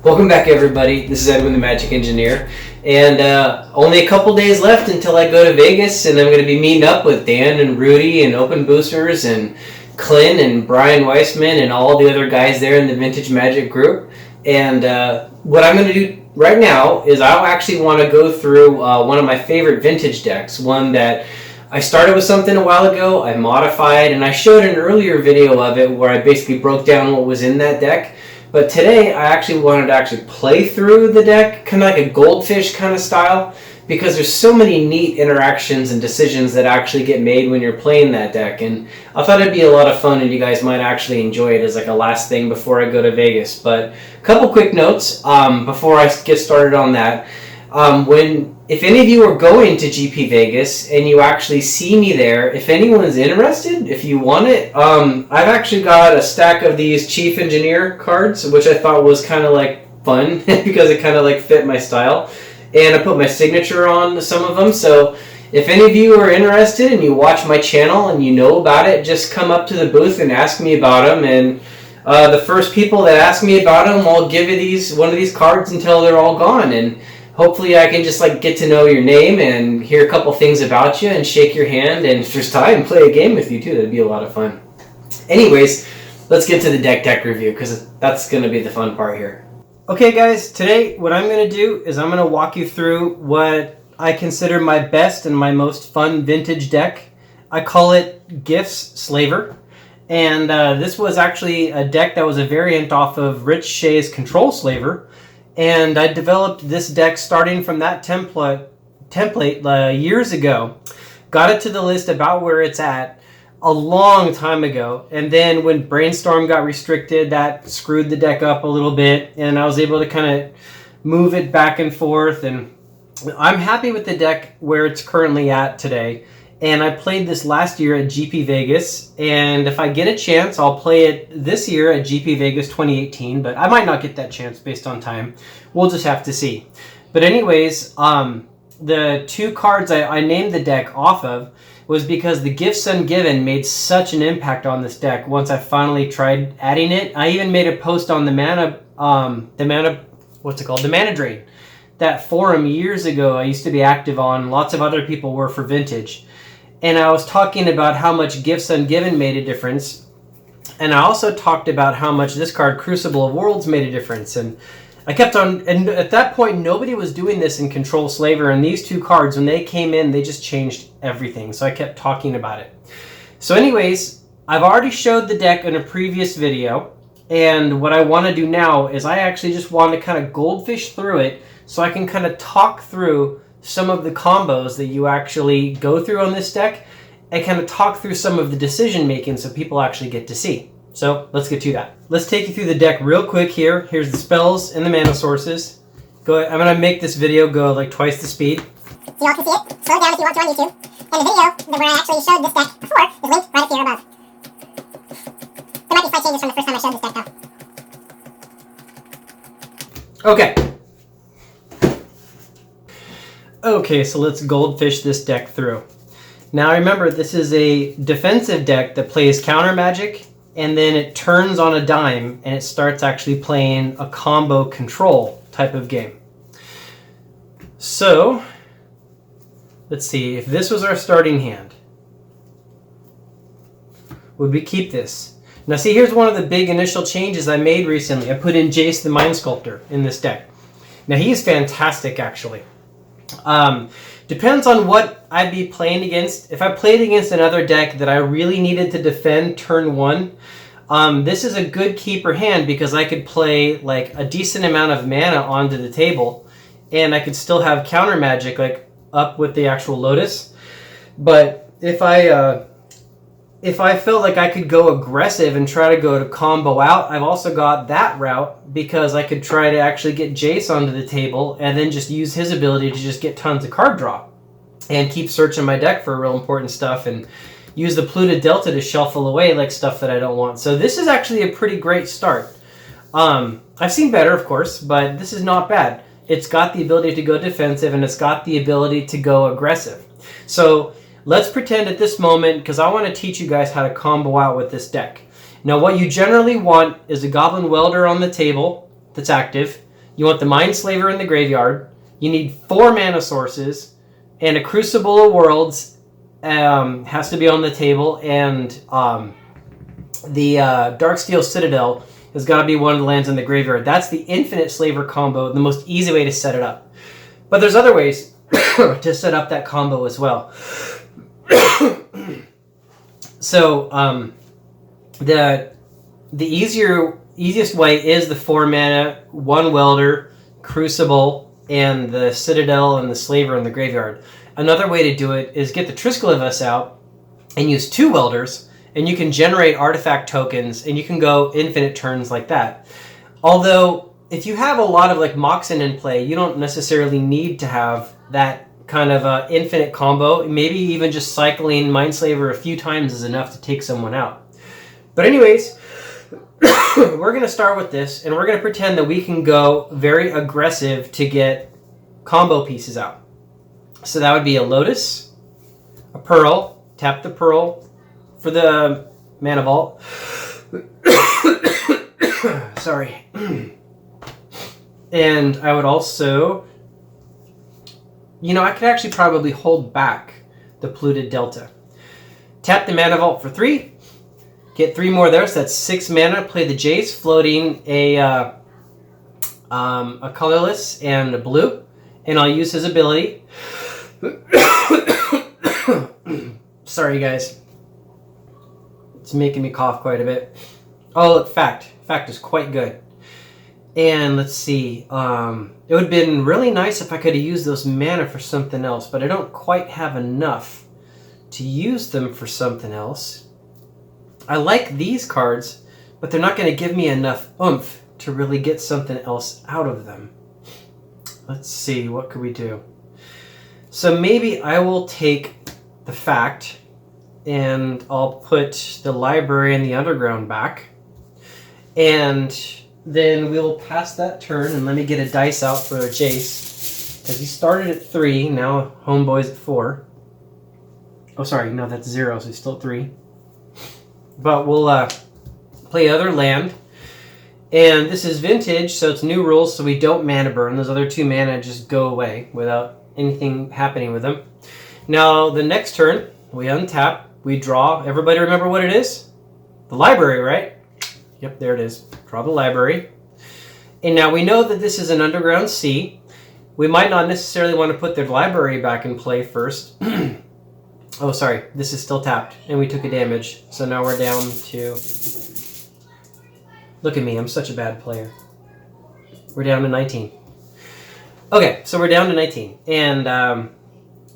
Welcome back, everybody. This is Edwin, the Magic Engineer, and only a couple days left until I go to Vegas, and I'm going to be meeting up with Dan and Rudy and Open Boosters and Clint and Brian Weissman and all the other guys there in the Vintage Magic group. And what I'm going to do right now is I actually want to go through one of my favorite vintage decks, one that I started with something a while ago, I modified, and I showed an earlier video of it where I basically broke down what was in that deck. But today I actually wanted to play through the deck, kind of like a Goldfish kind of style, because there's so many neat interactions and decisions that actually get made when you're playing that deck. And I thought it'd be a lot of fun and you guys might actually enjoy it as like a last thing before I go to Vegas. But a couple quick notes before I get started on that. If any of you are going to GP Vegas and you actually see me there, if anyone's interested, if you want it, I've actually got a stack of these Chief Engineer cards, which I thought was kind of like fun because it kind of like fit my style. And I put my signature on some of them. So if any of you are interested and you watch my channel and you know about it, just come up to the booth and ask me about them. And the first people that ask me about them, I'll give you one of these cards until they're all gone. And hopefully I can just like get to know your name and hear a couple things about you and shake your hand, and if there's time, play a game with you too. That'd be a lot of fun. Anyways, let's get to the deck review because that's going to be the fun part here. Okay guys, today what I'm going to do is I'm going to walk you through what I consider my best and my most fun vintage deck. I call it Gifts Slaver. And this was actually a deck that was a variant off of Rich Shea's Control Slaver. And I developed this deck starting from that template years ago. Got it to the list about where it's at a long time ago. And then when Brainstorm got restricted, that screwed the deck up a little bit. And I was able to kind of move it back and forth. And I'm happy with the deck where it's currently at today. And I played this last year at GP Vegas, and if I get a chance, I'll play it this year at GP Vegas 2018, but I might not get that chance based on time. We'll just have to see. But anyways, the two cards I named the deck off of was because the Gifts Ungiven made such an impact on this deck once I finally tried adding it. I even made a post on the mana Drain. That forum years ago I used to be active on, lots of other people were for Vintage. And I was talking about how much Gifts Ungiven made a difference. And I also talked about how much this card, Crucible of Worlds, made a difference. And I kept on, and at that point, nobody was doing this in Control Slaver. And these two cards, when they came in, they just changed everything. So I kept talking about it. So anyways, I've already showed the deck in a previous video. And what I want to do now is I actually just want to kind of goldfish through it so I can kind of talk through some of the combos that you actually go through on this deck and kind of talk through some of the decision making so people actually get to see. So let's get to that. Let's take you through the deck real quick here. Here's the spells and the mana sources. Go ahead. I'm going to make this video go like twice the speed. So y'all can see it. Slow it down if you want to on YouTube. And the video where I actually showed this deck before is linked right up here above. There might be slight changes from the first time I showed this deck though. Okay. Okay, so let's goldfish this deck through. Now remember, this is a defensive deck that plays counter magic, and then it turns on a dime, and it starts actually playing a combo control type of game. So, let's see, if this was our starting hand, would we keep this? Now see, here's one of the big initial changes I made recently. I put in Jace the Mind Sculptor in this deck. Now he is fantastic, actually. Depends on what I'd be playing against. If I played against another deck that I really needed to defend turn one, this is a good keeper hand because I could play like a decent amount of mana onto the table and I could still have counter magic like up with the actual Lotus. But if I felt like I could go aggressive and try to go to combo out, I've also got that route because I could try to actually get Jace onto the table and then just use his ability to just get tons of card draw and keep searching my deck for real important stuff and use the Polluted Delta to shuffle away like stuff that I don't want. So this is actually a pretty great start. I've seen better, of course, but this is not bad. It's got the ability to go defensive and it's got the ability to go aggressive. So let's pretend at this moment, because I want to teach you guys how to combo out with this deck. Now what you generally want is a Goblin Welder on the table that's active. You want the Mindslaver in the graveyard. You need 4 mana sources, and a Crucible of Worlds has to be on the table, and the Darksteel Citadel has got to be one of the lands in the graveyard. That's the Infinite Slaver combo, the most easy way to set it up. But there's other ways to set up that combo as well. So the easiest way is the 4 mana, 1 Welder, Crucible, and the Citadel and the Slaver in the graveyard. Another way to do it is get the Triskelivus out and use 2 Welders, and you can generate artifact tokens, and you can go infinite turns like that. Although, if you have a lot of like Moxen in play, you don't necessarily need to have that kind of infinite combo. Maybe even just cycling Mindslaver a few times is enough to take someone out. But anyways, we're going to start with this, and we're going to pretend that we can go very aggressive to get combo pieces out. So that would be a Lotus, a Pearl, tap the Pearl for the Mana Vault. Sorry. And I would also, I could actually probably hold back the Polluted Delta. Tap the Mana Vault for 3. Get 3 more there, so that's 6 mana. Play the Jace, floating a colorless and a blue. And I'll use his ability. Sorry, guys. It's making me cough quite a bit. Oh, look, Fact. Fact is quite good. And let's see. It would have been really nice if I could have used those mana for something else, but I don't quite have enough to use them for something else. I like these cards, but they're not going to give me enough oomph to really get something else out of them. Let's see, what could we do? So maybe I will take the Fact, and I'll put the Library and the Underground back. And then we'll pass that turn, and let me get a dice out for Jace. Because he started at 3, now Homeboy's at 4. Oh, sorry, no, that's 0, so he's still at 3. But we'll play other land. And this is Vintage, so it's new rules, so we don't mana burn. Those other 2 mana just go away without anything happening with them. Now, the next turn, we untap, we draw. Everybody remember what it is? The Library, right? Yep, there it is. Draw the Library. And now we know that this is an Underground Sea. We might not necessarily want to put the Library back in play first. Oh, sorry. This is still tapped, and we took a damage. So now we're down to... Look at me. I'm such a bad player. We're down to 19. Okay, so we're down to 19. And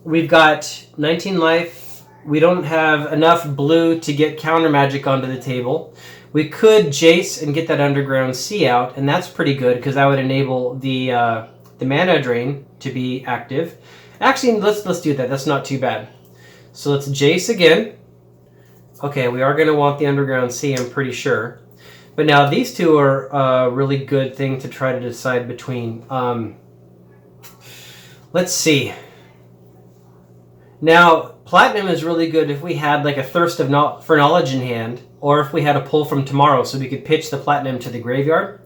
we've got 19 life. We don't have enough blue to get counter magic onto the table. We could Jace and get that Underground Sea out, and that's pretty good because that would enable the mana drain to be active. Actually, let's do that. That's not too bad. So let's Jace again. Okay, we are going to want the Underground Sea, I'm pretty sure. But now these 2 are a really good thing to try to decide between. Let's see. Now, Platinum is really good if we had like a Thirst for Knowledge in hand, or if we had a Pull from Tomorrow, so we could pitch the Platinum to the graveyard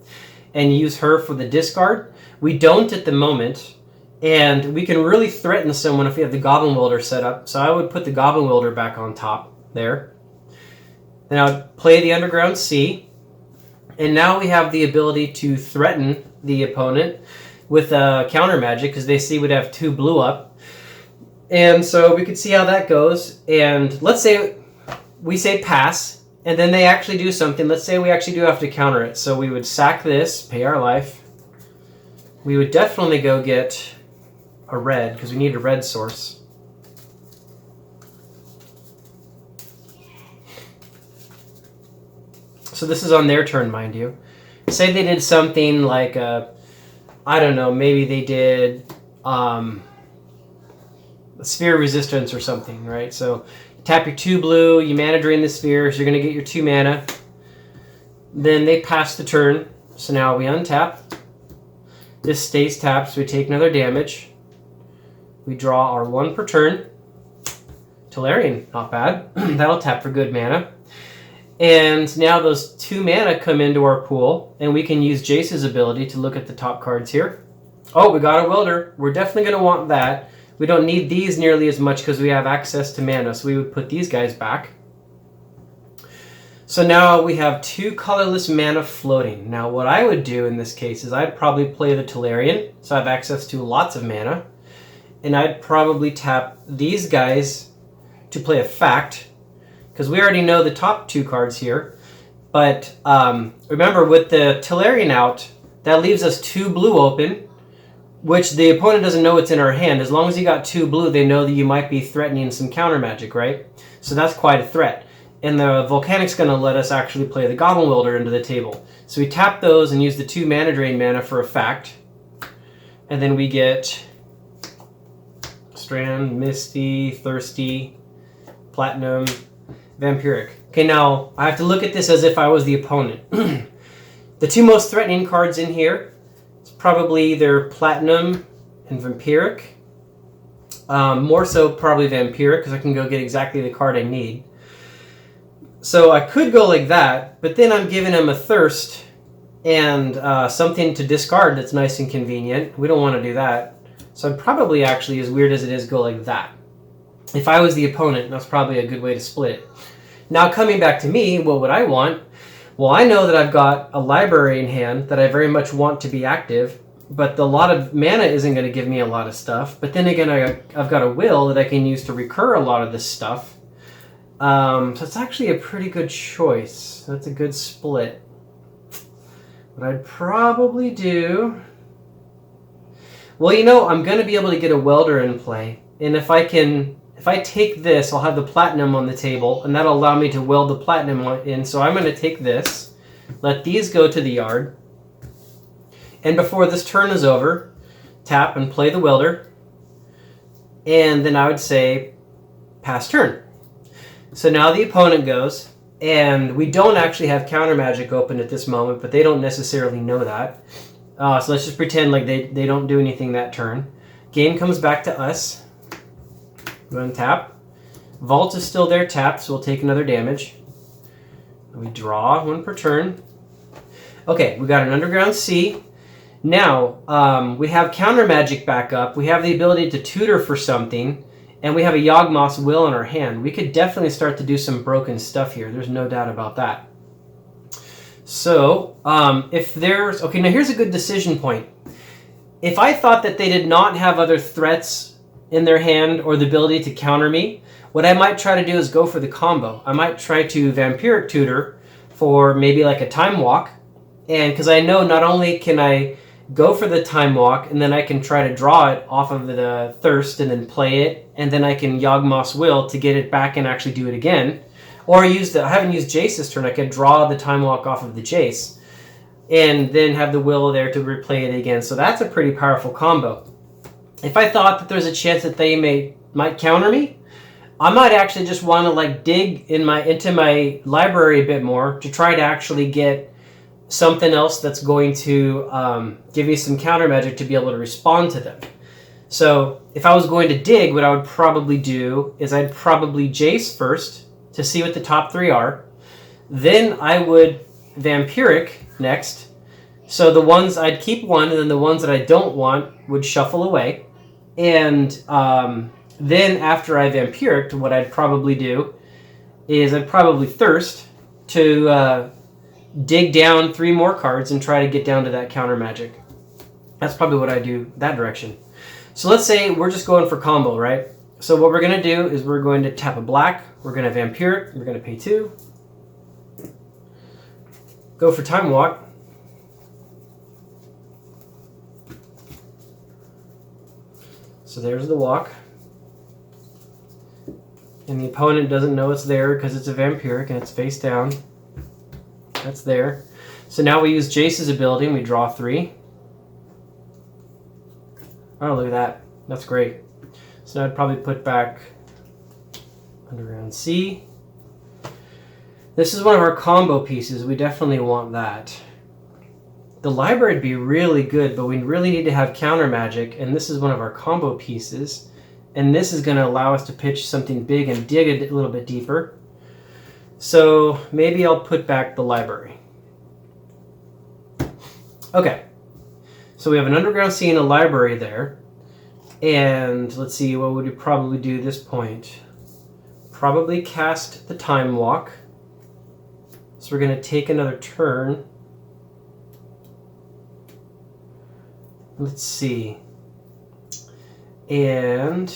and use her for the discard. We don't at the moment. And we can really threaten someone if we have the Goblin Welder set up. So I would put the Goblin Welder back on top there. Then I would play the Underground Sea. And now we have the ability to threaten the opponent with counter magic, because they see we'd have 2 blue up. And so we could see how that goes. And let's say we say pass, and then they actually do something. Let's say we actually do have to counter it. So we would sack this, pay our life. We would definitely go get a red, because we need a red source. So this is on their turn, mind you. Say they did something like, I don't know, maybe they did a Sphere of Resistance or something, right? So you tap your 2 blue, you mana drain the sphere, so you're going to get your 2 mana. Then they pass the turn, so now we untap. This stays tapped, so we take another damage. We draw our 1 per turn. Tolarian, not bad. That'll tap for good mana. And now those 2 mana come into our pool, and we can use Jace's ability to look at the top cards here. Oh, we got a welder. We're definitely going to want that. We don't need these nearly as much because we have access to mana, so we would put these guys back. So now we have 2 colorless mana floating. Now what I would do in this case is I'd probably play the Tolarian, so I have access to lots of mana. And I'd probably tap these guys to play a Fact, because we already know the top 2 cards here. But remember, with the Tolarian out, that leaves us 2 blue open, which the opponent doesn't know what's in our hand. As long as you got 2 blue, they know that you might be threatening some counter magic, right? So that's quite a threat. And the Volcanic's going to let us actually play the Goblin Welder into the table. So we tap those and use the 2 mana drain mana for a Fact. And then we get Strand, Misty, Thirsty, Platinum, Vampiric. Okay, now I have to look at this as if I was the opponent. The 2 most threatening cards in here is probably either Platinum and Vampiric. More so probably Vampiric, because I can go get exactly the card I need. So I could go like that, but then I'm giving him a Thirst and something to discard that's nice and convenient. We don't want to do that. So I'd probably actually, as weird as it is, go like that. If I was the opponent, that's probably a good way to split it. Now coming back to me, what would I want? Well, I know that I've got a library in hand that I very much want to be active, but a lot of mana isn't going to give me a lot of stuff. But then again, I've got a will that I can use to recur a lot of this stuff. So it's actually a pretty good choice. That's a good split. What I'd probably do... Well, you know, I'm going to be able to get a welder in play. And if I take this, I'll have the platinum on the table, and that'll allow me to weld the platinum in. So I'm going to take this, let these go to the yard, and before this turn is over, tap and play the welder, and then I would say, pass turn. So now the opponent goes, and we don't actually have counter magic open at this moment, but they don't necessarily know that. So let's just pretend like they don't do anything that turn. Game comes back to us. Go and tap. Vault is still there tapped, so we'll take another damage. We draw 1 per turn. Okay, we got an Underground Sea. Now, we have counter magic back up. We have the ability to tutor for something. And we have a Yawgmoth's Will in our hand. We could definitely start to do some broken stuff here. There's no doubt about that. So, if there's... Okay, now here's a good decision point. If I thought that they did not have other threats in their hand or the ability to counter me, what I might try to do is go for the combo. I might try to Vampiric Tutor for maybe like a Time Walk. And because I know not only can I go for the Time Walk, and then I can try to draw it off of the Thirst and then play it, and then I can Yawgmoth's Will to get it back and actually do it again. Or I haven't used Jace this turn, I could draw the Time Walk off of the Jace, and then have the Will there to replay it again. So that's a pretty powerful combo. If I thought that there's a chance that they might counter me, I might actually just want to like dig into my library a bit more to try to actually get something else that's going to give me some counter magic to be able to respond to them. So if I was going to dig, what I would probably do is I'd probably Jace first to see what the top 3 are. Then I would Vampiric next. So the ones I'd keep 1, and then the ones that I don't want would shuffle away. And then after I Vampiric, what I'd probably do is I'd probably Thirst to dig down 3 more cards and try to get down to that counter magic. That's probably what I do that direction. So let's say we're just going for combo, right? So what we're going to do is we're going to tap a black, we're going to Vampiric, we're going to pay 2, go for Time Walk, so there's the walk, and the opponent doesn't know it's there because it's a Vampiric and it's face down. That's there. So now we use Jace's ability and we draw 3. Oh, look at that. That's great. So now I'd probably put back Underground Sea. This is one of our combo pieces. We definitely want that. The library would be really good, but we really need to have counter magic, and this is one of our combo pieces. And this is going to allow us to pitch something big and dig a little bit deeper. So maybe I'll put back the library. Okay. So we have an underground sea and a library there. And let's see, what would we probably do at this point? Probably cast the time walk. So we're going to take another turn. Let's see. And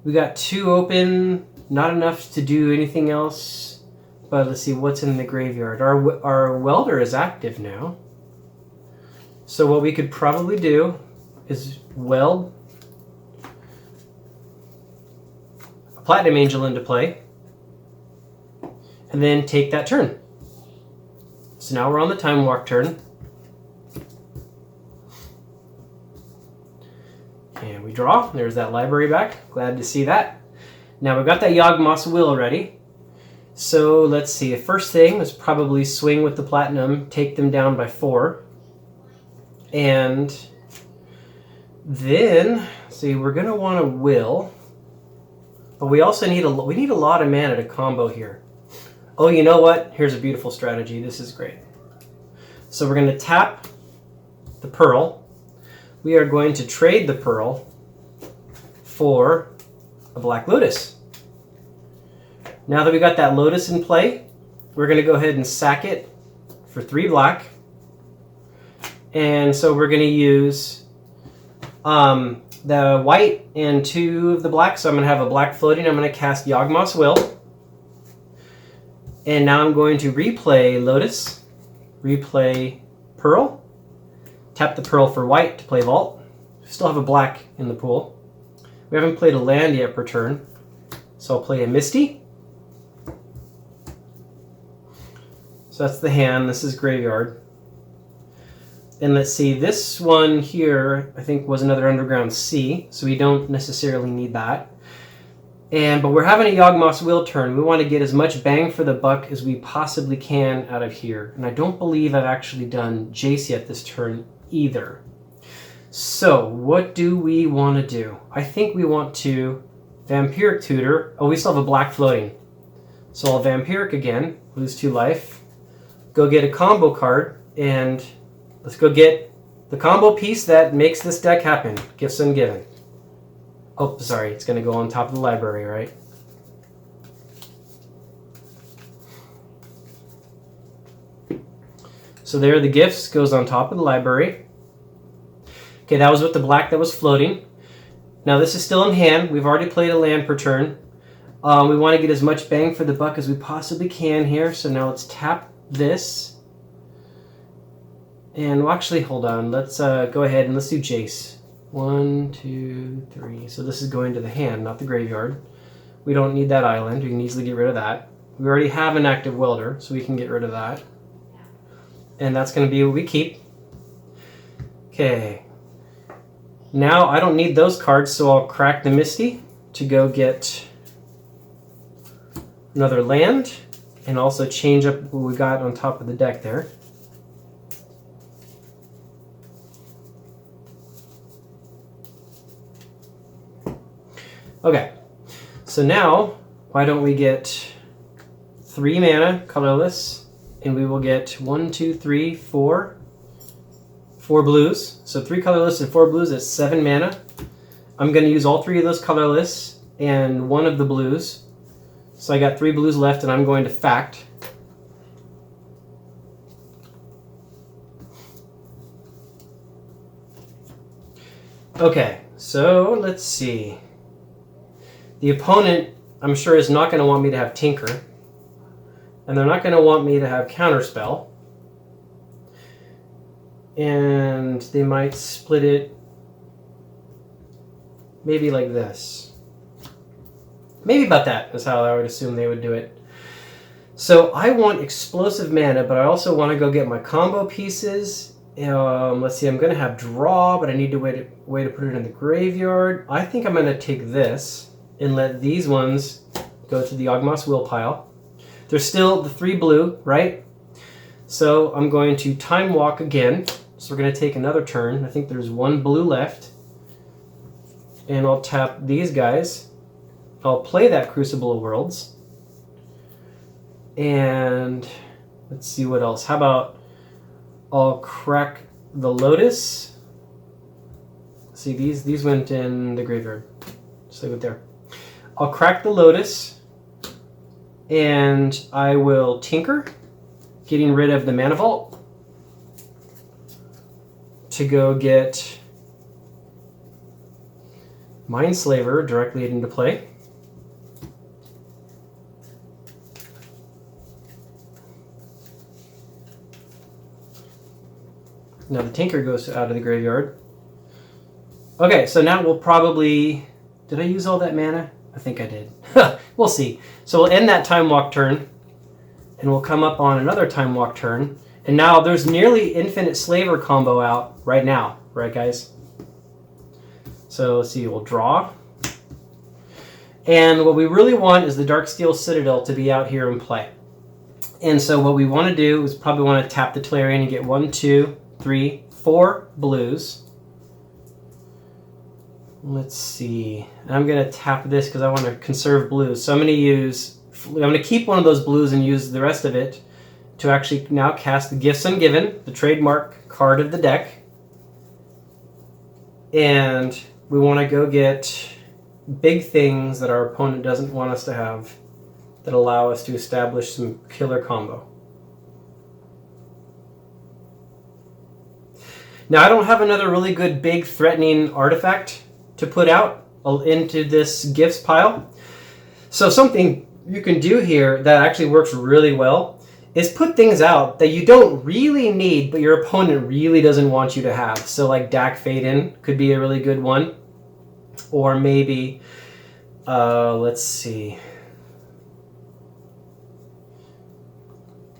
we got 2 open, not enough to do anything else. But let's see what's in the graveyard. Our welder is active now. So what we could probably do is weld a Platinum Angel into play and then take that turn. So now we're on the time walk turn. And we draw. There's that library back. Glad to see that. Now we've got that Yawgmoth's Will ready. So let's see. The first thing is probably swing with the Platinum, take them down by 4. And then, see, we're going to want to will. But we also need a lot of mana to combo here. Oh, you know what? Here's a beautiful strategy. This is great. So we're going to tap the Pearl. We are going to trade the Pearl for a Black Lotus. Now that we got that Lotus in play, we're going to go ahead and sack it for 3 black. And so we're going to use the white and 2 of the black. So I'm going to have a black floating. I'm going to cast Yawgmoth's Will. And now I'm going to replay Lotus, replay Pearl, tap the Pearl for white to play Vault. Still have a black in the pool. We haven't played a land yet per turn. So I'll play a Misty. So that's the hand. This is graveyard. And let's see, this one here, I think, was another underground sea, so we don't necessarily need that. But we're having a Yawgmoth's Will turn. We want to get as much bang for the buck as we possibly can out of here. And I don't believe I've actually done Jace yet this turn either. So, what do we want to do? I think we want to Vampiric Tutor. Oh, we still have a black floating. So I'll Vampiric again, lose 2 life. Go get a combo card, and let's go get the combo piece that makes this deck happen. Gifts Ungiven. Oh, sorry. It's going to go on top of the library, right? So there are the gifts. Goes on top of the library. Okay, that was with the black that was floating. Now this is still in hand. We've already played a land per turn. We want to get as much bang for the buck as we possibly can here. So now let's tap this. And we'll actually, hold on. Let's go ahead and let's do Jace. 1, 2, 3. So this is going to the hand, not the graveyard. We don't need that island. We can easily get rid of that. We already have an active welder, so we can get rid of that. And that's going to be what we keep. Okay. Now I don't need those cards, so I'll crack the Misty to go get another land and also change up what we got on top of the deck there. Okay, so now why don't we get 3 mana colorless, and we will get 1, 2, 3, 4 blues. So 3 colorless and 4 blues, that's 7 mana. I'm going to use all 3 of those colorless and 1 of the blues. So I got 3 blues left, and I'm going to fact. Okay, so let's see. The opponent, I'm sure, is not going to want me to have Tinker. And they're not going to want me to have Counterspell. And they might split it maybe like this. Maybe about that is how I would assume they would do it. So I want explosive mana, but I also want to go get my combo pieces. Let's see, I'm going to have draw, but I need to way to put it in the graveyard. I think I'm going to take this and let these ones go to the Yawgmoth's Will pile. There's still the 3 blue, right? So I'm going to time walk again. So we're going to take another turn. I think there's 1 blue left. And I'll tap these guys. I'll play that Crucible of Worlds. And let's see what else. How about I'll crack the Lotus. See, these went in the graveyard. Just leave it there. I'll crack the Lotus, and I will tinker, getting rid of the Mana Vault to go get Mindslaver directly into play. Now the tinker goes out of the graveyard. Okay, so now we'll probably... Did I use all that mana? I think I did. We'll see. So we'll end that Time Walk turn, and we'll come up on another Time Walk turn. And now there's nearly infinite Slaver combo out right now. Right, guys? So let's see, we'll draw. And what we really want is the Darksteel Citadel to be out here in play. And so what we want to do is probably want to tap the Tolarian and get 1, 2, 3, 4 blues. Let's see. I'm going to tap this because I want to conserve blues. So I'm going to keep one of those blues and use the rest of it to actually now cast the Gifts Ungiven, the trademark card of the deck. And we want to go get big things that our opponent doesn't want us to have that allow us to establish some killer combo. Now I don't have another really good big threatening artifact to put out into this gifts pile. So something you can do here that actually works really well is put things out that you don't really need but your opponent really doesn't want you to have. So like Dak Fade-In could be a really good one. Or maybe, let's see.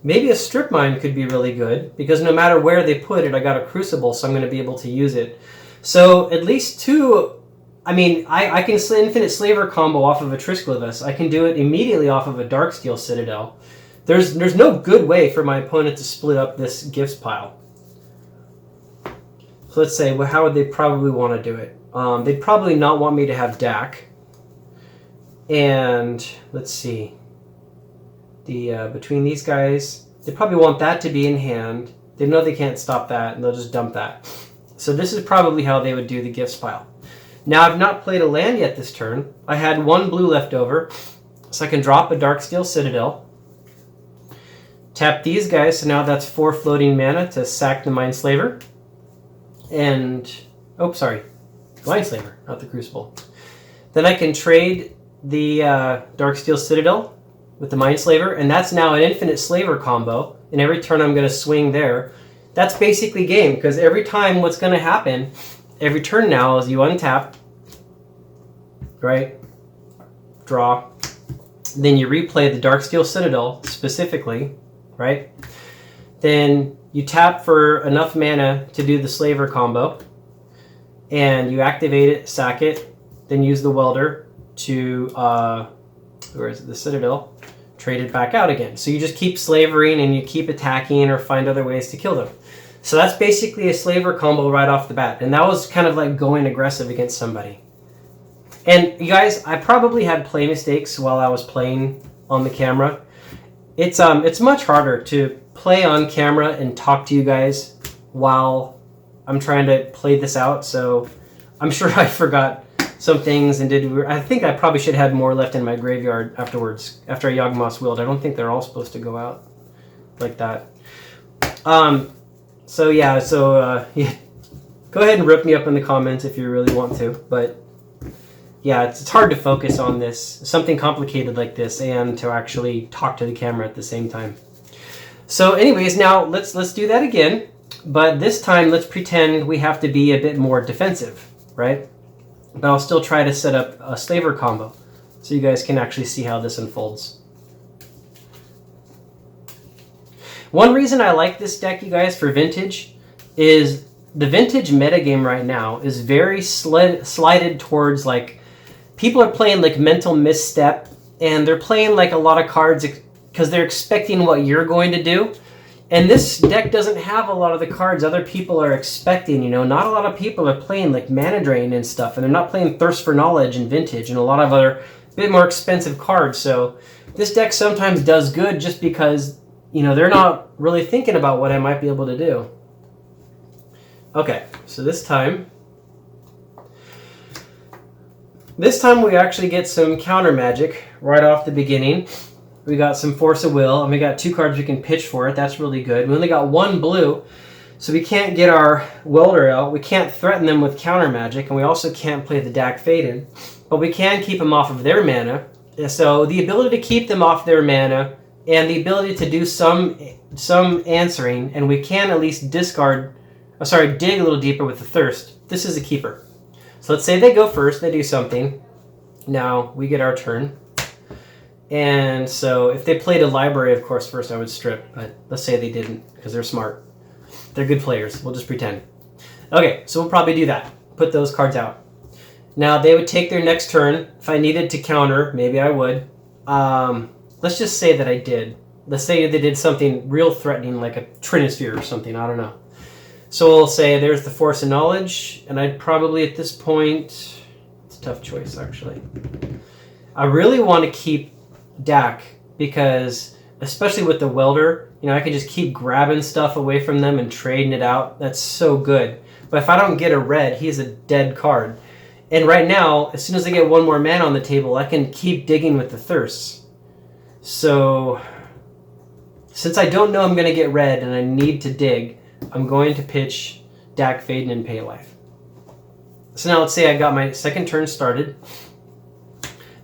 Maybe a Strip Mine could be really good because no matter where they put it, I got a Crucible, so I'm going to be able to use it. So at least two... I mean, I can Infinite Slaver combo off of a Trisklivus. I can do it immediately off of a Darksteel Citadel. There's no good way for my opponent to split up this gifts pile. So let's say, well, how would they probably want to do it? They'd probably not want me to have Dak. And let's see. Between these guys, they probably want that to be in hand. They know they can't stop that, and they'll just dump that. So this is probably how they would do the gifts pile. Now, I've not played a land yet this turn. I had 1 blue left over, so I can drop a Darksteel Citadel. Tap these guys, so now that's 4 floating mana to sack the Mindslaver. And, oh, sorry, Mindslaver, not the Crucible. Then I can trade the Darksteel Citadel with the Mindslaver, and that's now an Infinite Slaver combo. And every turn I'm going to swing there. That's basically game, because every time what's going to happen... Every turn now is you untap, right? Draw. Then you replay the Darksteel Citadel specifically, right? Then you tap for enough mana to do the Slaver combo. And you activate it, sack it, then use the Welder to, where is it? The Citadel. Trade it back out again. So you just keep slavering and you keep attacking or find other ways to kill them. So that's basically a Slaver combo right off the bat. And that was kind of like going aggressive against somebody. And you guys, I probably had play mistakes while I was playing on the camera. It's much harder to play on camera and talk to you guys while I'm trying to play this out. So I'm sure I forgot some things and I think I probably should have had more left in my graveyard afterwards, after I Yawgmoth's Willed. I don't think they're all supposed to go out like that. So yeah, yeah. Go ahead and rip me up in the comments if you really want to. But yeah, it's hard to focus on this, something complicated like this, and to actually talk to the camera at the same time. So anyways, now let's do that again. But this time, let's pretend we have to be a bit more defensive, right? But I'll still try to set up a Slaver combo so you guys can actually see how this unfolds. One reason I like this deck, you guys, for Vintage is the Vintage metagame right now is very slided towards, like, people are playing, like, Mental Misstep, and they're playing, like, a lot of cards because they're expecting what you're going to do. And this deck doesn't have a lot of the cards other people are expecting, you know. Not a lot of people are playing, like, Mana Drain and stuff, and they're not playing Thirst for Knowledge and Vintage and a lot of other bit more expensive cards. So this deck sometimes does good just because, you know, they're not really thinking about what I might be able to do. Okay, so this time we actually get some counter magic right off the beginning. We got some Force of Will, and we got 2 cards we can pitch for it. That's really good. We only got 1 blue, so we can't get our Welder out. We can't threaten them with counter magic, and we also can't play the Dak Faden. But we can keep them off of their mana. So the ability to keep them off their mana, and the ability to do some answering, and we can at least dig a little deeper with the Thirst. This is a keeper. So let's say they go first, they do something. Now we get our turn. And so if they played a library, of course, first I would strip. But let's say they didn't, because they're smart. They're good players. We'll just pretend. Okay, so we'll probably do that. Put those cards out. Now they would take their next turn. If I needed to counter, maybe I would. Let's just say that I did. Let's say they did something real threatening, like a Trinisphere or something. I don't know. So we'll say there's the Force of Knowledge, and I'd probably at this point, it's a tough choice actually. I really want to keep Dak because, especially with the Welder, you know, I can just keep grabbing stuff away from them and trading it out. That's so good. But if I don't get a red, he's a dead card. And right now, as soon as I get 1 more mana on the table, I can keep digging with the Thirst. So, since I don't know I'm going to get red and I need to dig, I'm going to pitch Dak Faden and Pay Life. So now let's say I got my second turn started.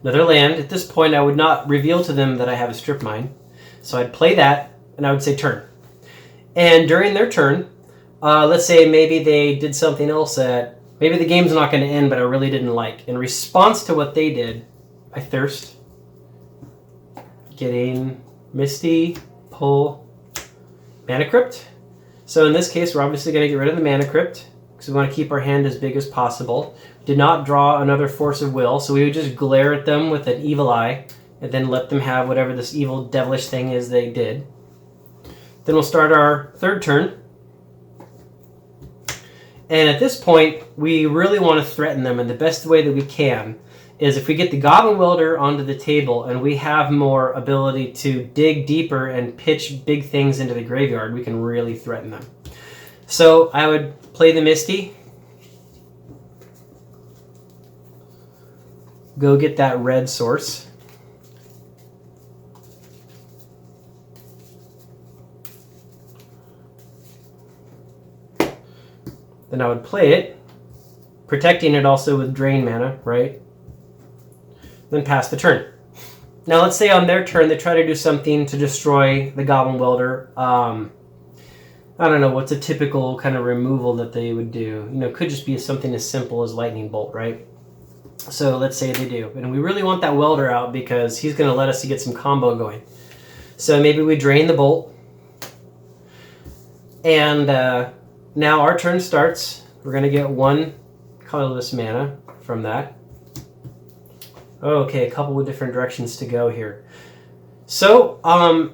Another land. At this point, I would not reveal to them that I have a strip mine. So I'd play that, and I would say turn. And during their turn, let's say maybe they did something else that maybe the game's not going to end, but I really didn't like. In response to what they did, I Thirst. Getting Misty, pull, Mana Crypt. So in this case, we're obviously going to get rid of the Mana Crypt because we want to keep our hand as big as possible. Did not draw another Force of Will, so we would just glare at them with an Evil Eye and then let them have whatever this evil devilish thing is they did. Then we'll start our third turn. And at this point, we really want to threaten them, and the best way that we can is if we get the Goblin Welder onto the table and we have more ability to dig deeper and pitch big things into the graveyard, we can really threaten them. So I would play the Misty. Go get that red source. Then I would play it, protecting it also with drain mana, right? Then pass the turn. Now let's say on their turn they try to do something to destroy the Goblin Welder. I don't know, what's a typical kind of removal that they would do? You know, it could just be something as simple as Lightning Bolt, right? So let's say they do. And we really want that Welder out because he's going to let us get some combo going. So maybe we drain the Bolt. And now our turn starts. We're going to get 1 colorless mana from that. Okay, a couple of different directions to go here. So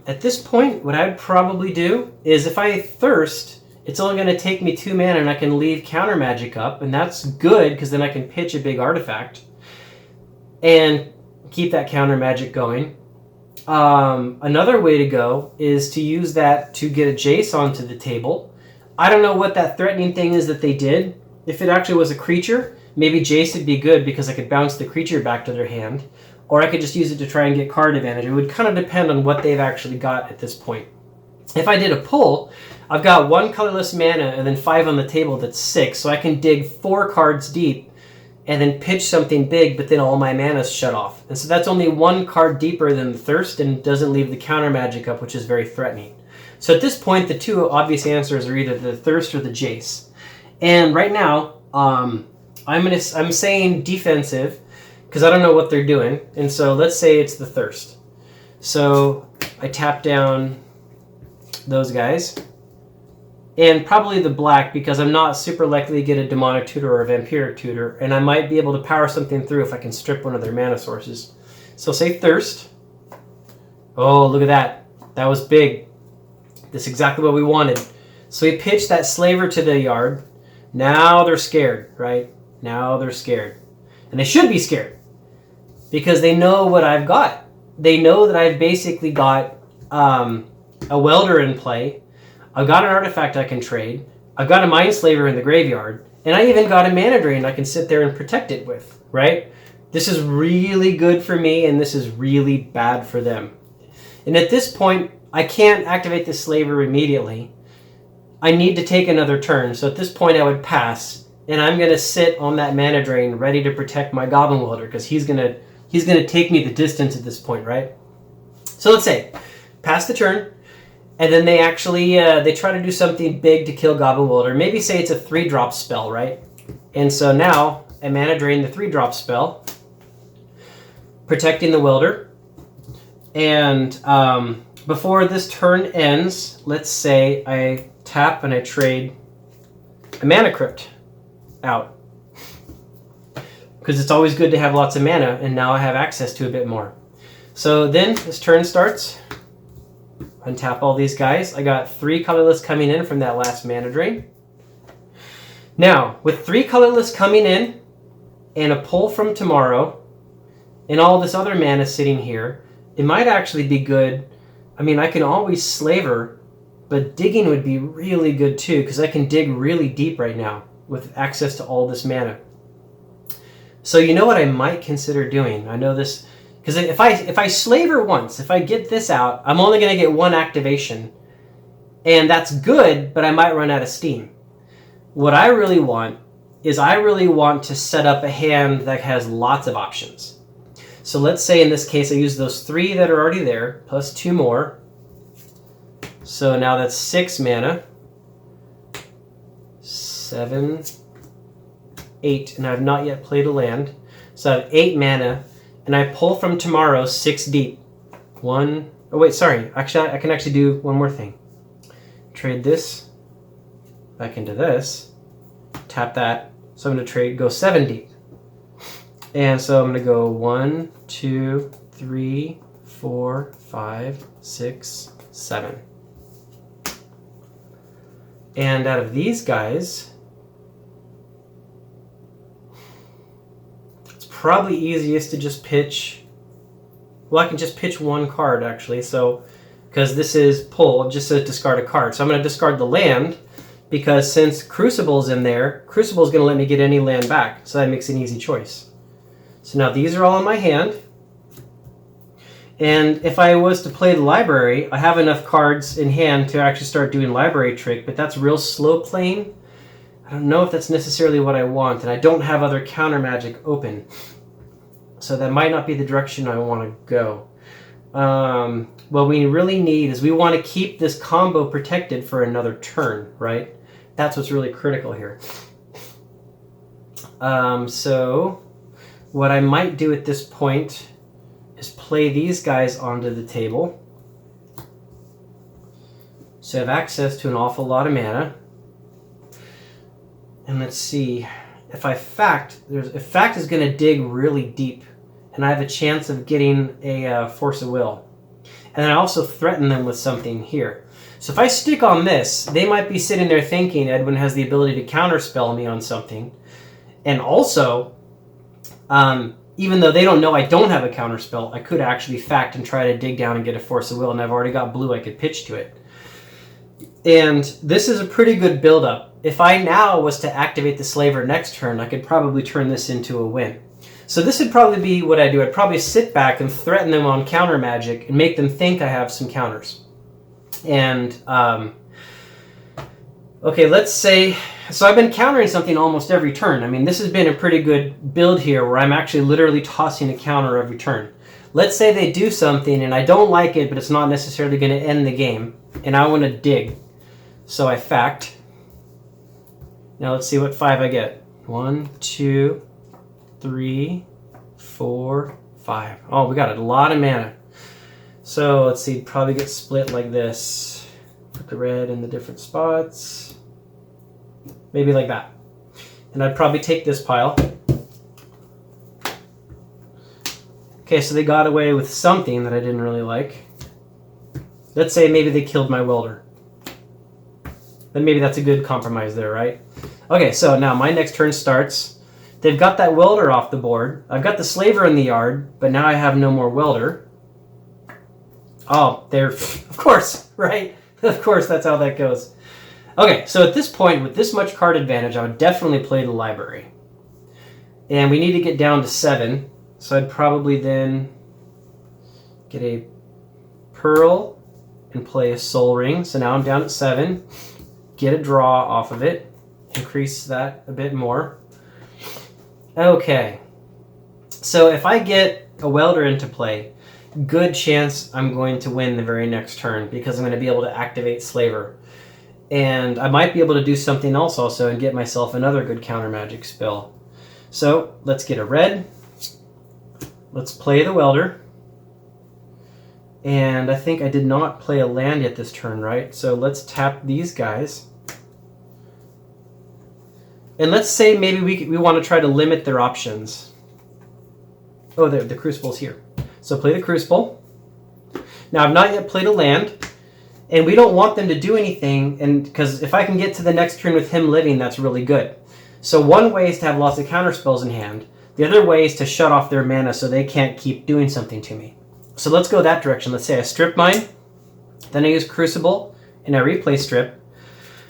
at this point, what I'd probably do is if I Thirst, it's only going to take me 2 mana and I can leave counter magic up, and that's good because then I can pitch a big artifact and keep that counter magic going. Another way to go is to use that to get a Jace onto the table. I don't know what that threatening thing is that they did. If it actually was a creature, maybe Jace would be good because I could bounce the creature back to their hand, or I could just use it to try and get card advantage. It would kind of depend on what they've actually got at this point. If I did a pull, I've got 1 colorless mana and then 5 on the table, that's 6. So I can dig 4 cards deep and then pitch something big, but then all my mana's shut off. And so that's only 1 card deeper than the Thirst and doesn't leave the counter magic up, which is very threatening. So at this point, the 2 obvious answers are either the Thirst or the Jace. And right now, I'm saying defensive because I don't know what they're doing. And so let's say it's the Thirst. So I tap down those guys. And probably the black because I'm not super likely to get a Demonic Tutor or a Vampiric Tutor. And I might be able to power something through if I can strip one of their mana sources. So say Thirst. Oh, look at that. That was big. That's exactly what we wanted. So we pitched that Slaver to the yard. Now they're scared, right? Now they're scared. And they should be scared because they know what I've got. they know that I've basically got a welder in play. I've got an artifact I can trade. I've got a Mindslaver in the graveyard. And I even got a mana drain I can sit there and protect it with, right? This is really good for me, and this is really bad for them. And at this point, I can't activate the Slaver immediately. I need to take another turn. So at this point, I would pass. And I'm going to sit on that mana drain ready to protect my Goblin Welder, because he's gonna take me the distance at this point, right? So let's say, pass the turn, and then they actually, they try to do something big to kill Goblin Welder. Maybe say it's a 3-drop spell, right? And so now, I mana drain the 3-drop spell, protecting the Welder. And before this turn ends, let's say I tap and I trade a Mana Crypt out. Because it's always good to have lots of mana, and now I have access to a bit more. So then, this turn starts. Untap all these guys. I got 3 colorless coming in from that last mana drain. Now, with 3 colorless coming in, and a pull from tomorrow, and all this other mana sitting here, it might actually be good. I mean, I can always Slaver, but digging would be really good too, because I can dig really deep right now with access to all this mana. So you know what I might consider doing? I know this, because if I Slaver once, if I get this out, I'm only going to get 1 activation, and that's good, but I might run out of steam. What I really want is I really want to set up a hand that has lots of options. So let's say in this case I use those 3 that are already there, plus 2 more. So now that's 6 mana. 7, 8, and I have not yet played a land. So I have 8 mana, and I pull from tomorrow 6 deep. 1, oh wait, sorry. Actually, I can actually do one more thing. Trade this back into this. Tap that. So I'm going to go 7 deep. And so I'm going to go 1, 2, 3, 4, 5, 6, 7. And out of these guys, it's probably easiest to just pitch. Well, I can just pitch 1 card actually. So, because this is pull, it just says discard a card. So I'm going to discard the land, because since Crucible's in there, Crucible's going to let me get any land back. So that makes an easy choice. So now these are all in my hand. And if I was to play the library, I have enough cards in hand to actually start doing library trick, but that's real slow playing. I don't know if that's necessarily what I want, and I don't have other counter magic open. So that might not be the direction I want to go. What we really need is we want to keep this combo protected for another turn, right? That's what's really critical here. So what I might do at this point is play these guys onto the table. So I have access to an awful lot of mana. And let's see, if I fact, fact is going to dig really deep, and I have a chance of getting a Force of Will. And then I also threaten them with something here. So if I stick on this, they might be sitting there thinking Edwin has the ability to counterspell me on something. And also, even though they don't know I don't have a counterspell, I could actually fact and try to dig down and get a Force of Will, and I've already got blue I could pitch to it. And this is a pretty good build-up. If I now was to activate the Slaver next turn, I could probably turn this into a win. So this would probably be what I do. I'd probably sit back and threaten them on counter magic and make them think I have some counters. And, okay, let's say, so I've been countering something almost every turn. I mean, this has been a pretty good build here where I'm actually literally tossing a counter every turn. Let's say they do something and I don't like it, but it's not necessarily going to end the game, and I want to dig. So I fact. Now let's see what 5 I get. 1, 2, 3, 4, 5. Oh, we got a lot of mana. So let's see, probably get split like this. Put the red in the different spots. Maybe like that. And I'd probably take this pile. Okay, so they got away with something that I didn't really like. Let's say maybe they killed my welder. Then maybe that's a good compromise there, right? Okay, so now my next turn starts. They've got that welder off the board. I've got the Slaver in the yard, but now I have no more welder. Oh, there, of course, right? Of course, that's how that goes. Okay, so at this point, with this much card advantage, I would definitely play the library. And we need to get down to 7, so I'd probably then get a Pearl and play a Soul Ring. So now I'm down at 7. Get a draw off of it. Increase that a bit more. Okay. So if I get a Welder into play, good chance I'm going to win the very next turn because I'm going to be able to activate Slaver. And I might be able to do something else also and get myself another good counter magic spell. So let's get a red. Let's play the Welder. And I think I did not play a land yet this turn, right? So let's tap these guys. And let's say maybe we want to try to limit their options. Oh, the Crucible's here. So play the Crucible. Now I've not yet played a land. And we don't want them to do anything, and because if I can get to the next turn with him living, that's really good. So one way is to have lots of counterspells in hand. The other way is to shut off their mana so they can't keep doing something to me. So let's go that direction. Let's say I strip mine, then I use Crucible, and I replay strip,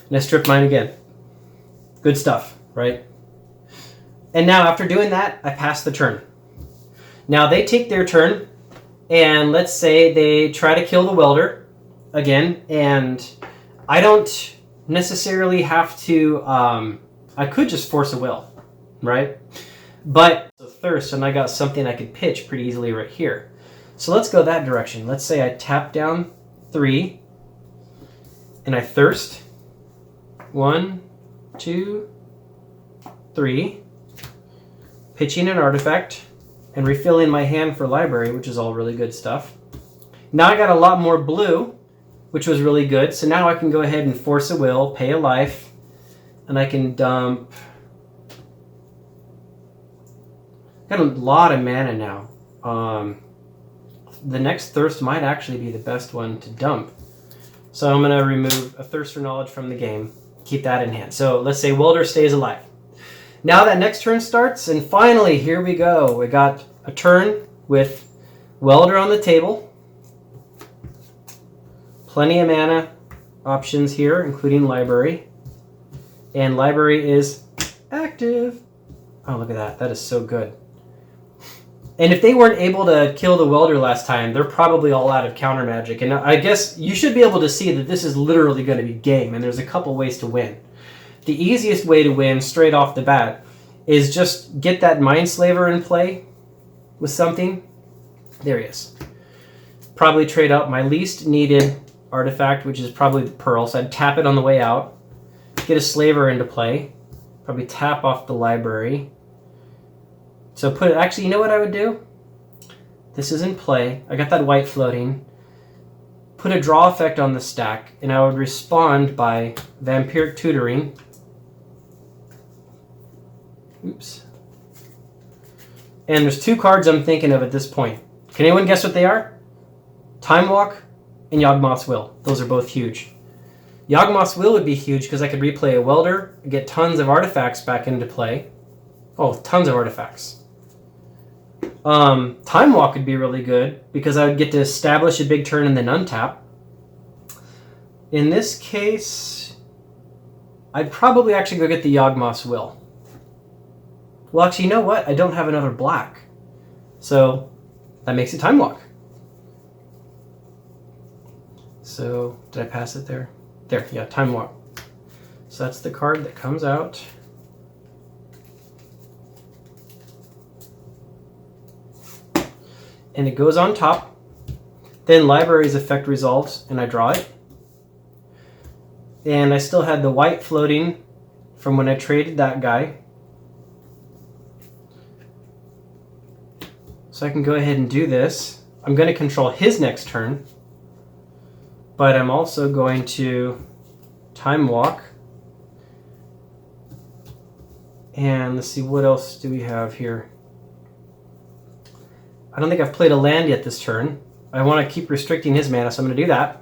and I strip mine again. Good stuff, right? And now after doing that, I pass the turn. Now they take their turn, and let's say they try to kill the Welder again, and I don't necessarily have to, I could just force a will, right? But the thirst, and I got something I could pitch pretty easily right here. So let's go that direction. Let's say I tap down 3, and I thirst. 1, 2, 3. Pitching an artifact, and refilling my hand for library, which is all really good stuff. Now I got a lot more blue, which was really good. So now I can go ahead and force a will, pay a life, and I can dump. Got a lot of mana now. The next thirst might actually be the best one to dump. So I'm going to remove a Thirst for Knowledge from the game. Keep that in hand. So let's say Welder stays alive. Now that next turn starts, and finally, here we go. We got a turn with Welder on the table. Plenty of mana options here, including library. And library is active. Oh, look at that. That is so good. And if they weren't able to kill the Welder last time, they're probably all out of counter magic. And I guess you should be able to see that this is literally going to be game, and there's a couple ways to win. The easiest way to win straight off the bat is just get that Mindslaver in play with something. There he is. Probably trade out my least needed artifact, which is probably the Pearl, so I'd tap it on the way out. Get a Slaver into play. Probably tap off the library. So put it, actually, you know what I would do? This is in play. I got that white floating. Put a draw effect on the stack, and I would respond by Vampiric Tutoring. Oops. And there's 2 cards I'm thinking of at this point. Can anyone guess what they are? Time Walk and Yawgmoth's Will. Those are both huge. Yawgmoth's Will would be huge because I could replay a Welder, get tons of artifacts back into play. Oh, tons of artifacts. Time Walk would be really good because I would get to establish a big turn and then untap. In this case, I'd probably actually go get the Yawgmoth's Will. Well, actually, you know what? I don't have another black. So that makes it Time Walk. So did I pass it there? There, yeah, Time Walk. So that's the card that comes out. And it goes on top. Then Library's effect resolves, and I draw it. And I still had the white floating from when I traded that guy. So I can go ahead and do this. I'm going to control his next turn. But I'm also going to Time Walk. And let's see, what else do we have here? I don't think I've played a land yet this turn. I want to keep restricting his mana, so I'm going to do that.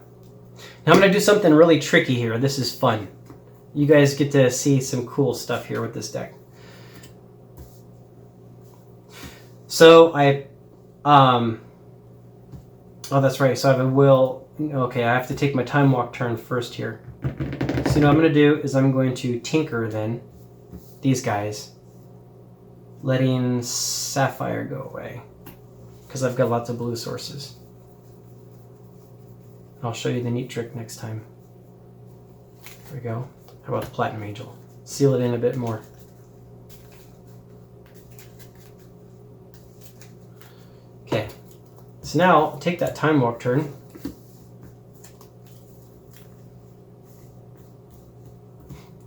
Now I'm going to do something really tricky here. This is fun. You guys get to see some cool stuff here with this deck. So I Oh, that's right. So I have a will. Okay, I have to take my time walk turn first here. So what I'm going to do is I'm going to tinker then these guys, letting sapphire go away because I've got lots of blue sources. I'll show you the neat trick next time. There we go. How about the platinum angel? Seal it in a bit more. Okay. So now I'll take that time walk turn.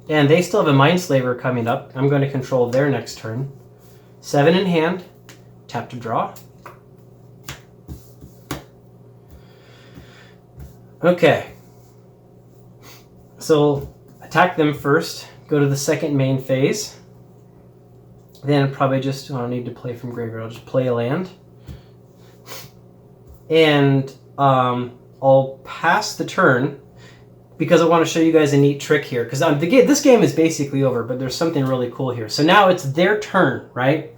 And they still have a Mindslaver coming up. I'm going to control their next turn. 7 in hand. Tap to draw. Okay. So attack them first. Go to the second main phase. Then probably just, I don't need to play from graveyard. I'll just play a land. And I'll pass the turn because I want to show you guys a neat trick here. Because this game is basically over, but there's something really cool here. So now it's their turn, right?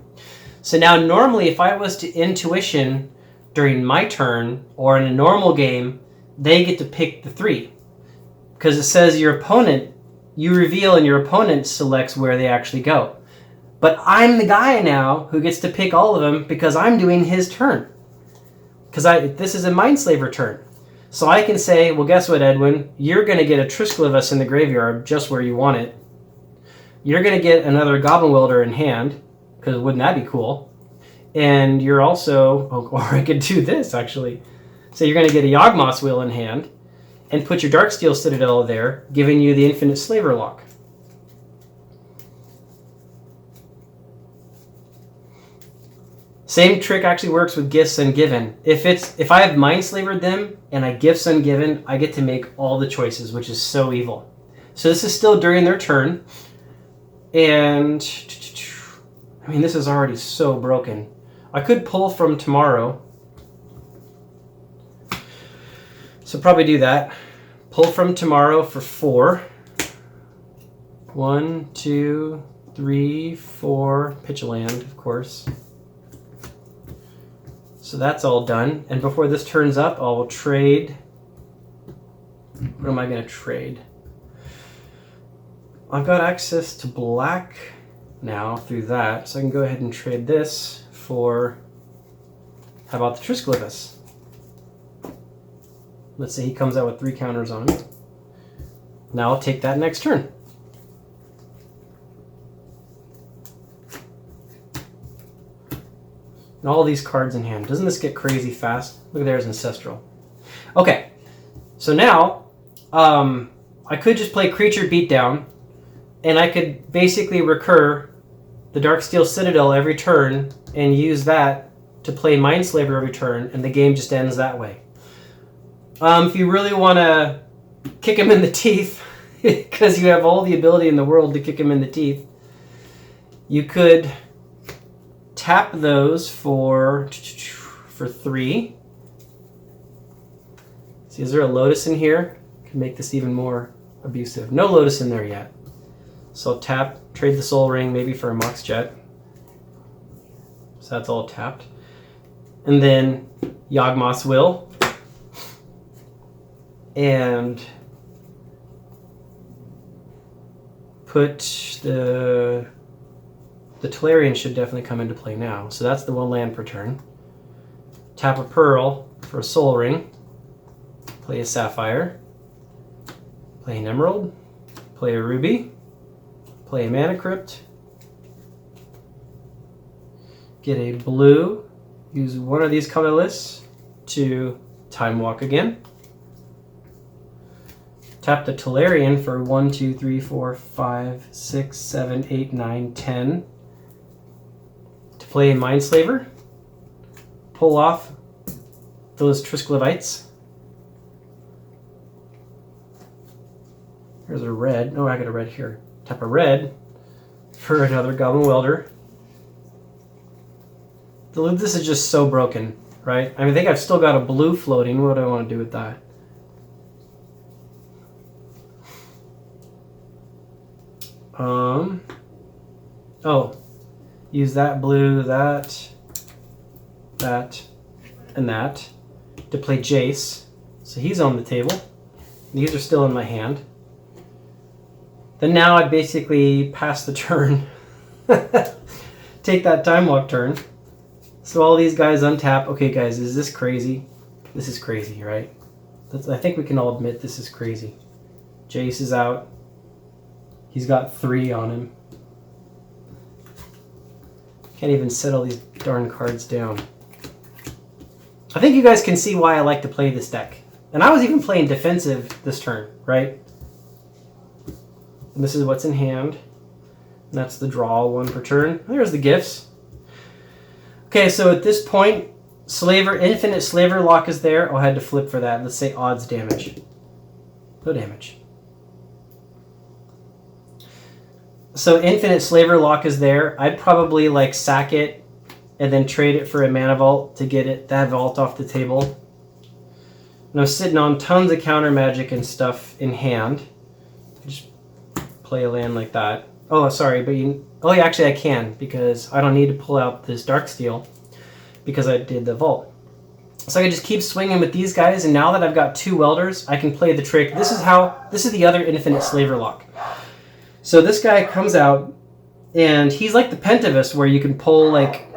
So now normally if I was to intuition during my turn or in a normal game, they get to pick the 3. Because it says your opponent, you reveal and your opponent selects where they actually go. But I'm the guy now who gets to pick all of them because I'm doing his turn. Because this is a Mindslaver turn. So I can say, well, guess what, Edwin? You're going to get a Trisklivus in the graveyard just where you want it. You're going to get another Goblin Welder in hand, because wouldn't that be cool? And you're also, or I could do this, actually. So you're going to get a Yawgmoth's Will in hand, and put your Darksteel Citadel there, giving you the Infinite Slaver lock. Same trick actually works with Gifts Ungiven. If I have Mindslavered them and I Gifts Ungiven, I get to make all the choices, which is so evil. So this is still during their turn. And I mean, this is already so broken. I could pull from tomorrow. So probably do that. Pull from tomorrow for 4. 1, 2, 3, 4. Pitch a land, of course. So that's all done. And before this turns up, I'll trade. What am I going to trade? I've got access to black now through that. So I can go ahead and trade this for, how about the Trisklivus? Let's say he comes out with 3 counters on him. Now I'll take that next turn. And all these cards in hand. Doesn't this get crazy fast? Look, there's Ancestral. Okay, so now I could just play Creature Beatdown, and I could basically recur the Darksteel Citadel every turn and use that to play Mindslaver every turn, and the game just ends that way. If you really want to kick him in the teeth, because you have all the ability in the world to kick him in the teeth, you could tap those for 3. See, is there a Lotus in here? Can make this even more abusive. No Lotus in there yet. So I'll tap, trade the Soul Ring maybe for a Mox Jet. So that's all tapped. And then Yawgmoth's Will. And put the Tolarian should definitely come into play now. So that's the 1 land per turn. Tap a Pearl for a Soul Ring. Play a Sapphire. Play an Emerald. Play a Ruby. Play a Mana Crypt. Get a blue. Use one of these colorless to Time Walk again. Tap the Tolarian for 1, 2, 3, 4, 5, 6, 7, 8, 9, 10. To play a Mindslaver. Pull off those Trisklivites. Here's a red. No, I got a red here. Tap a red for another Goblin Welder. This is just so broken, right? I mean, I think I've still got a blue floating. What do I want to do with that? Oh, use that blue, that, and that to play Jace. So he's on the table. These are still in my hand. Then now I basically pass the turn. Take that time walk turn. So all these guys untap. Okay, guys, is this crazy? This is crazy, right? I think we can all admit this is crazy. Jace is out. He's got 3 on him. Can't even set all these darn cards down. I think you guys can see why I like to play this deck. And I was even playing defensive this turn, right? And this is what's in hand. And that's the draw 1 per turn. There's the gifts. Okay, so at this point, infinite slaver lock is there. Oh, I had to flip for that. Let's say odds damage. No damage. So infinite slaver lock is there. I'd probably like sack it and then trade it for a mana vault to get that vault off the table. And I'm sitting on tons of counter magic and stuff in hand. Just play a land like that. Oh, sorry, but oh, yeah, actually I can because I don't need to pull out this Darksteel because I did the vault. So I can just keep swinging with these guys, and now that I've got 2 welders, I can play the trick. This is the other infinite slaver lock. So this guy comes out, and he's like the Pentavus, where you can pull like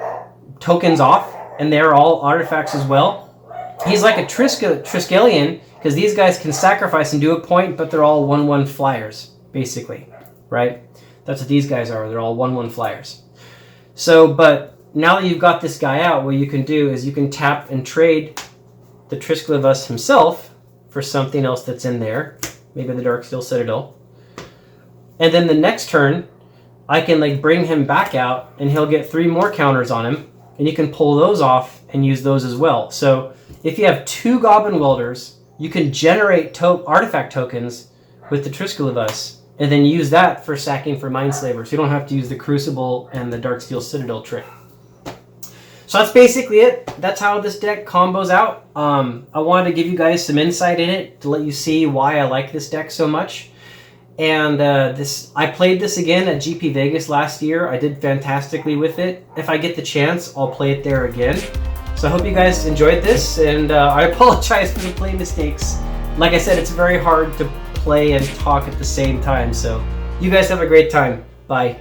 tokens off, and they're all artifacts as well. He's like a Triskelion, because these guys can sacrifice and do a point, but they're all 1/1 flyers, basically, right? That's what these guys are. They're all 1/1 flyers. So, but now that you've got this guy out, what you can do is you can tap and trade the Triskelion himself for something else that's in there, maybe the Darksteel Citadel. And then the next turn, I can like bring him back out, and he'll get 3 more counters on him, and you can pull those off and use those as well. So if you have 2 Goblin Welders, you can generate artifact tokens with the Triskelion, and then use that for sacking for Mindslavers. You don't have to use the Crucible and the Darksteel Citadel trick. So that's basically it. That's how this deck combos out. I wanted to give you guys some insight in it to let you see why I like this deck so much. And I played this again at GP Vegas last year. I did fantastically with it. If I get the chance, I'll play it there again. So I hope you guys enjoyed this, and I apologize for the play mistakes. Like I said, it's very hard to play and talk at the same time. So you guys have a great time. Bye.